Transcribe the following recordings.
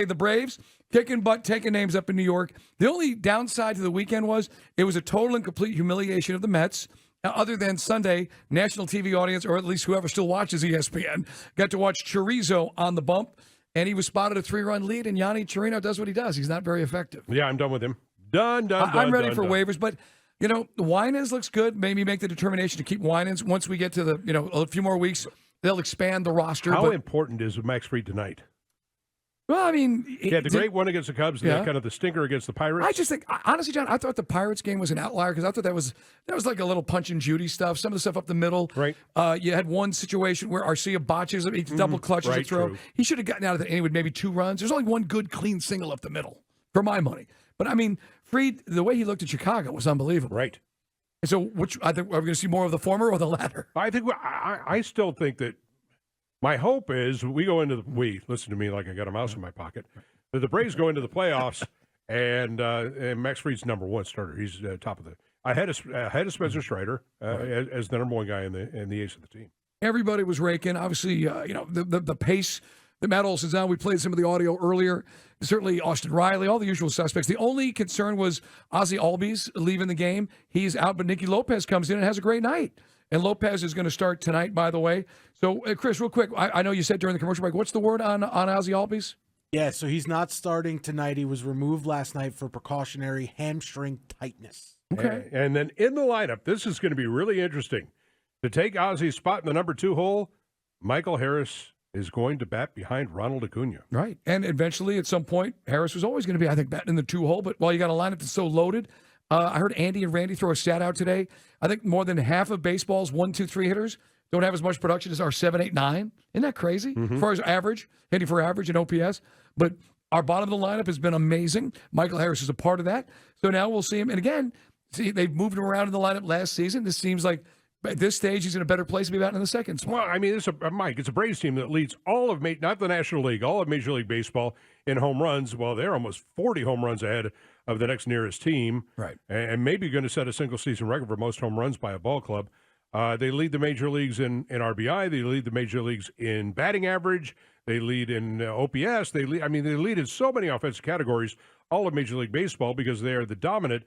hey, the Braves, kicking butt, taking names up in New York. The only downside to the weekend was it was a total and complete humiliation of the Mets. Other than Sunday, national TV audience, or at least whoever still watches ESPN, got to watch Chorizo on the bump, and he was spotted a 3-run lead, and Yanni Chirino does what he does. He's not very effective. Yeah, I'm done with him. Done. I'm ready for waivers, but, Winans looks good. Maybe make the determination to keep Winans. Once we get to the, a few more weeks, they'll expand the roster. How important is Max Fried tonight? Well, I mean... the great one against the Cubs, kind of the stinker against the Pirates. I just think, honestly, John, I thought the Pirates game was an outlier because I thought that was like a little punch and Judy stuff. Some of the stuff up the middle. Right. You had one situation where Arcia botches, he double clutches a throw. True. He should have gotten out of the inning with maybe 2 runs. There's only one good, clean single up the middle, for my money. But, I mean, Fried, the way he looked at Chicago was unbelievable. Right. And so, are we going to see more of the former or the latter? I still think that my hope is listen to me like I got a mouse in my pocket, that the Braves go into the playoffs and Max Fried's number 1 starter. He's top of the ahead of Spencer Strider as the number 1 guy and the ace of the team. Everybody was raking. Obviously, the pace that Matt Olson's on. We played some of the audio earlier. Certainly Austin Riley, all the usual suspects. The only concern was Ozzie Albies leaving the game. He's out, but Nicky Lopez comes in and has a great night. And Lopez is going to start tonight, by the way. So, Chris, real quick, I know you said during the commercial break, what's the word on Ozzie Albies? Yeah, so he's not starting tonight. He was removed last night for precautionary hamstring tightness. Okay. And then in the lineup, this is going to be really interesting. To take Ozzie's spot in the number 2 hole, Michael Harris is going to bat behind Ronald Acuna. Right. And eventually, at some point, Harris was always going to be, I think, batting in the 2 hole. But while you got a lineup that's so loaded, I heard Andy and Randy throw a stat out today. I think more than half of baseball's 1, 2, 3 hitters don't have as much production as our 7, 8, 9. Isn't that crazy? As far as average, hitting for average and OPS. But our bottom of the lineup has been amazing. Michael Harris is a part of that. So now we'll see him. And again, they've moved him around in the lineup last season. This seems like at this stage he's in a better place to be batting in the second spot. Well, I mean, it's a Braves team that leads all of not the National League, all of Major League Baseball in home runs. Well, they're almost 40 home runs ahead of the next nearest team. Right. And maybe going to set a single-season record for most home runs by a ball club. They lead the major leagues in RBI. They lead the major leagues in batting average. They lead in OPS. They lead in so many offensive categories, all of Major League Baseball, because they are the dominant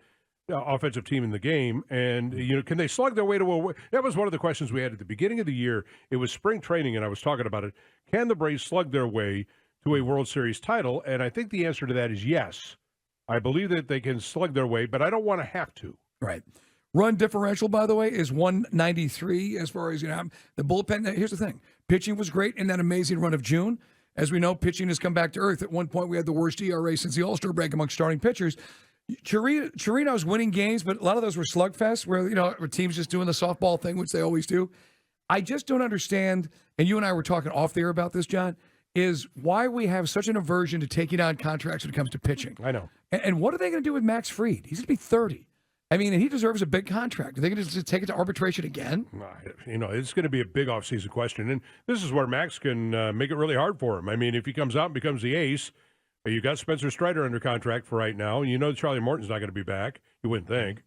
offensive team in the game. And, can they slug their way to a... That was one of the questions we had at the beginning of the year. It was spring training, and I was talking about it. Can the Braves slug their way to a World Series title? And I think the answer to that is yes. I believe that they can slug their way, but I don't want to have to. Right. Run differential, by the way, is 193 as far as, the bullpen. Here's the thing. Pitching was great in that amazing run of June. As we know, pitching has come back to earth. At one point, we had the worst ERA since the All-Star break among starting pitchers. Chirino's winning games, but a lot of those were slugfests where, teams just doing the softball thing, which they always do. I just don't understand, and you and I were talking off the air about this, John, is why we have such an aversion to taking on contracts when it comes to pitching. I know. And what are they going to do with Max Fried? He's going to be 30. I mean, and he deserves a big contract. Are they going to just take it to arbitration again? It's going to be a big offseason question. And this is where Max can make it really hard for him. I mean, if he comes out and becomes the ace, you got Spencer Strider under contract for right now. Charlie Morton's not going to be back. You wouldn't think.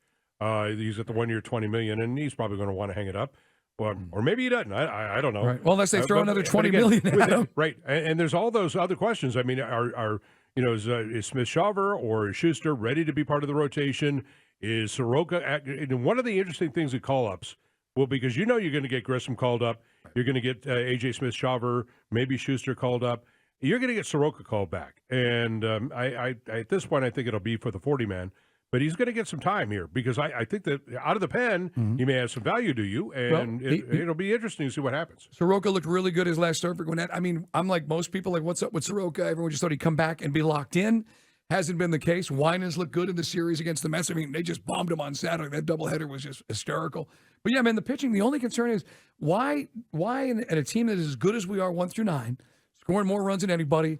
He's at the 1 year, $20 million, and he's probably going to want to hang it up. Well, or maybe he doesn't. I don't know. Right. Well, unless they throw another $20 million at him. Right. And there's all those other questions. I mean, is Smith-Shawver or is Schuster ready to be part of the rotation? Is Soroka one of the interesting things at call-ups? Well, because you're going to get Grissom called up. You're going to get A.J. Smith-Shawver, maybe Schuster called up. You're going to get Soroka called back. And I at this point, I think it'll be for the 40-man. But he's going to get some time here because I think that out of the pen, he may have some value to you, and it'll be interesting to see what happens. Soroka looked really good his last start for Gwinnett. I mean, I'm like most people, like, what's up with Soroka? Everyone just thought he'd come back and be locked in. Hasn't been the case. Winans looked good in the series against the Mets. I mean, they just bombed him on Saturday. That doubleheader was just hysterical. But, yeah, man, the pitching, the only concern is why in a team that is as good as we are 1 through 9, scoring more runs than anybody,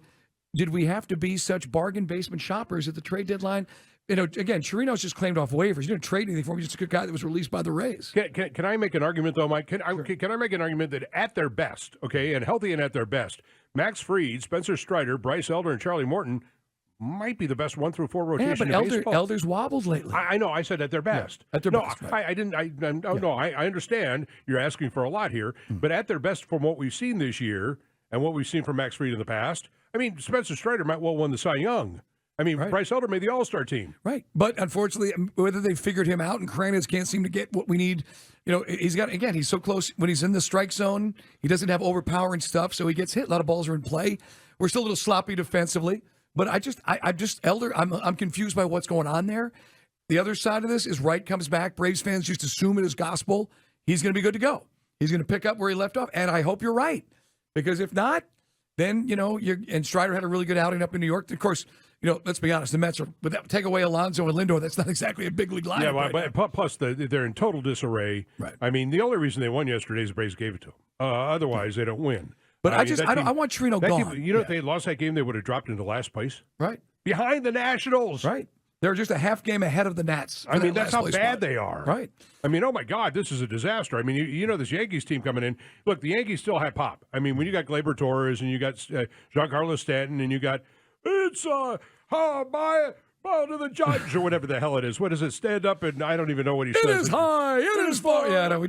did we have to be such bargain basement shoppers at the trade deadline? Again, Chirino's just claimed off waivers. You didn't trade anything for him. He's just a good guy that was released by the Rays. Can I make an argument, though, Mike? Can I make an argument that at their best, and healthy and at their best, Max Fried, Spencer Strider, Bryce Elder, and Charlie Morton might be the best 1 through 4 rotation in baseball. Elder's wobbled lately. I know. I said at their best. Yeah, at their best. Right. I understand you're asking for a lot here, but at their best from what we've seen this year and what we've seen from Max Fried in the past, I mean, Spencer Strider might well win the Cy Young. I mean, Right. Bryce Elder made the All-Star team. Right. But unfortunately, whether they figured him out and Kranitz can't seem to get what we need, he's so close when he's in the strike zone. He doesn't have overpowering stuff, so he gets hit. A lot of balls are in play. We're still a little sloppy defensively. But I'm confused by what's going on there. The other side of this is Wright comes back. Braves fans just assume it is gospel. He's going to be good to go. He's going to pick up where he left off. And I hope you're right. Because if not, then, and Strider had a really good outing up in New York. Of course, let's be honest, the Mets are, take away Alonso and Lindor, that's not exactly a big league lineup. Yeah, but plus they're in total disarray. Right. I mean, the only reason they won yesterday is the Braves gave it to them. Otherwise, they don't win. But I want Trino gone. If they had lost that game, they would have dropped into last place. Right. Behind the Nationals. Right. They're just a half game ahead of the Nats. I mean, that's how bad spot. they are. Right. I mean, oh my God, this is a disaster. I mean, this Yankees team coming in. Look, the Yankees still have pop. I mean, when you got Gleyber Torres and you got Giancarlo Stanton and you got bow to the judge or whatever the hell it is. What is it? Stand up and I don't even know what he says. It is high. It is far. Yeah, no,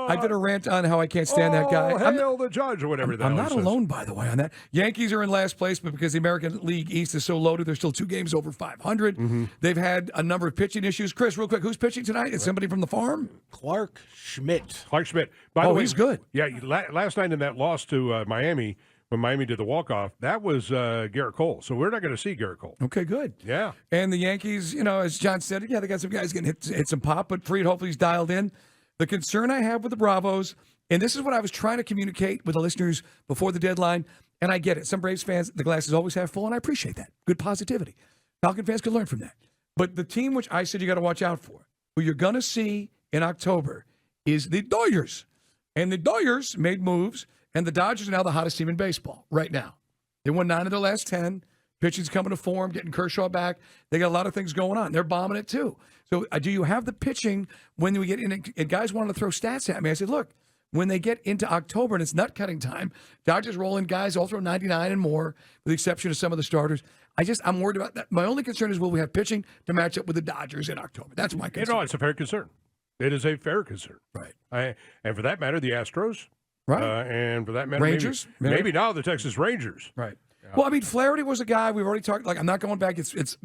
I did a rant on how I can't stand that guy. Hail the judge or whatever the hell I'm he not says. alone, by the way, on that. Yankees are in last place, but because the American League East is so loaded, they're still 2 games over 500. Mm-hmm. They've had a number of pitching issues. Chris, real quick, who's pitching tonight? It's somebody from the farm? Clark Schmidt. Clark Schmidt. By the way, he's good. Yeah, last night in that loss to Miami, when Miami did the walk-off, that was Garrett Cole. So we're not going to see Garrett Cole. Okay, good. Yeah. And the Yankees, as John said, they got some guys getting hit some pop, but Fried hopefully he's dialed in. The concern I have with the Bravos, and this is what I was trying to communicate with the listeners before the deadline, and I get it. Some Braves fans, the glass is always half full, and I appreciate that. Good positivity. Falcon fans could learn from that. But the team which I said you got to watch out for, who you're going to see in October, is the Dodgers. And the Dodgers made moves, and the Dodgers are now the hottest team in baseball right now. They won 9 of their last 10. Pitching's coming to form, getting Kershaw back. They got a lot of things going on. They're bombing it too. So do you have the pitching when we get in? And guys wanted to throw stats at me. I said, look, when they get into October and it's nut cutting time, Dodgers roll in guys all throw 99 and more, with the exception of some of the starters. I'm worried about that. My only concern is will we have pitching to match up with the Dodgers in October? That's my concern. It's a fair concern. It is a fair concern. Right. And for that matter, the Astros. Right. And for that matter, Rangers. Maybe now the Texas Rangers. Right. Yeah. Well, I mean, Flaherty was a guy we've already talked. Like, I'm not going back. It's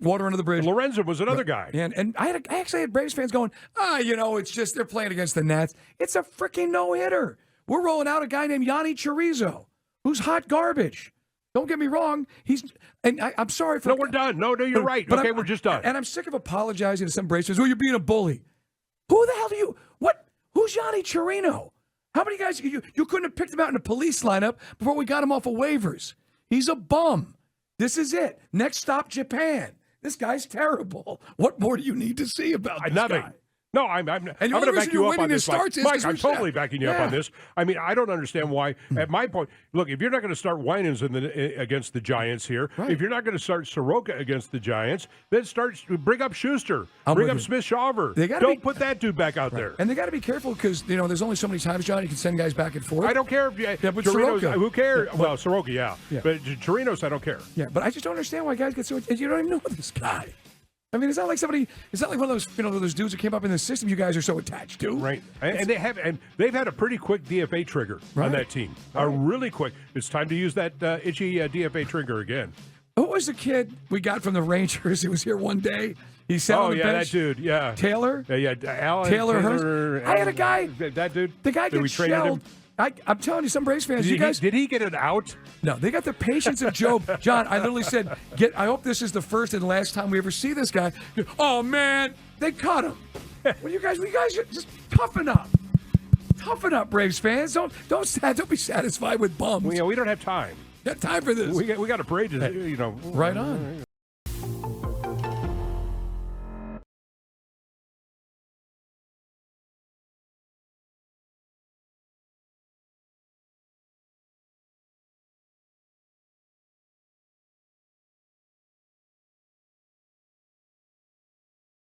water under the bridge. Lorenzo was another guy. And I actually had Braves fans going, it's just they're playing against the Nats. It's a freaking no-hitter. We're rolling out a guy named Yanni Chorizo, who's hot garbage. Don't get me wrong. I'm sorry for. No, we're done. No, you're right. Okay, we're just done. And I'm sick of apologizing to some Braves fans. Well, you're being a bully. Who the hell do you? What? Who's Yanni Chirino? How many guys you couldn't have picked him out in a police lineup before we got him off of waivers? He's a bum. This is it. Next stop, Japan. This guy's terrible. What more do you need to see about this Nothing. guy? No, I'm going to back you up on this, Mike. I'm totally backing you up on this. I mean, I don't understand why. At my point, look, if you're not going to start Winans against the Giants here, if you're not going to start Soroka against the Giants, then bring up Schuster, bring up Smith-Shawver. Don't put that dude back out there. And they got to be careful because there's only so many times, John, you can send guys back and forth. I don't care if but Soroka. Who cares? Well, Soroka, yeah. But Chirinos, I don't care. Yeah, but I just don't understand why guys get so. You don't even know this guy. I mean, it's not like one of those, those dudes that came up in the system you guys are so attached to. Right. And they've had a pretty quick DFA trigger on that team. Really quick. It's time to use that itchy DFA trigger again. Who was the kid we got from the Rangers? He was here one day. He sat on the bench. That dude, yeah. Taylor? Yeah, Allan. Taylor Hurst. I had a guy. That dude? The guy gets shelled. I'm telling you, some Braves fans, did he get it out? No, they got the patience of Job. John, I literally said, I hope this is the first and last time we ever see this guy. Oh, man, they cut him. Well, you guys just toughen up. Toughen up, Braves fans. Don't be satisfied with bums. We don't have time. Got time for this. We got a parade to, Right on.